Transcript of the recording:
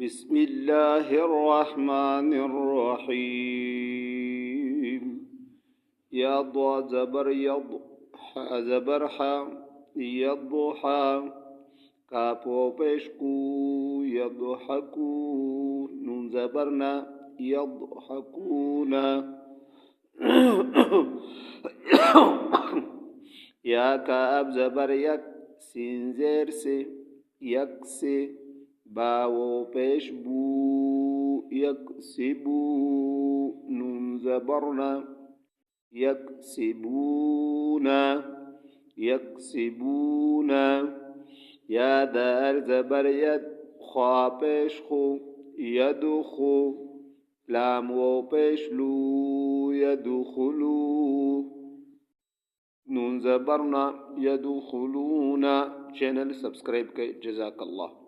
بسم الله الرحمن الرحيم. يض زبر يض زبر ح يضحى كافو بشكو يضحكو نون زبرنا يضحكون يا كاب زبر يك سينزير سي يكسي باو پیش بو یکسبو نون زبرنا یکسبونا یکسبونا یا دار زبر ید خوا پیش خو یدخو لام و پیش لو یدخلو نون زبرنا يدخلون. چینل سبسکرائب کئی. جزاک اللہ.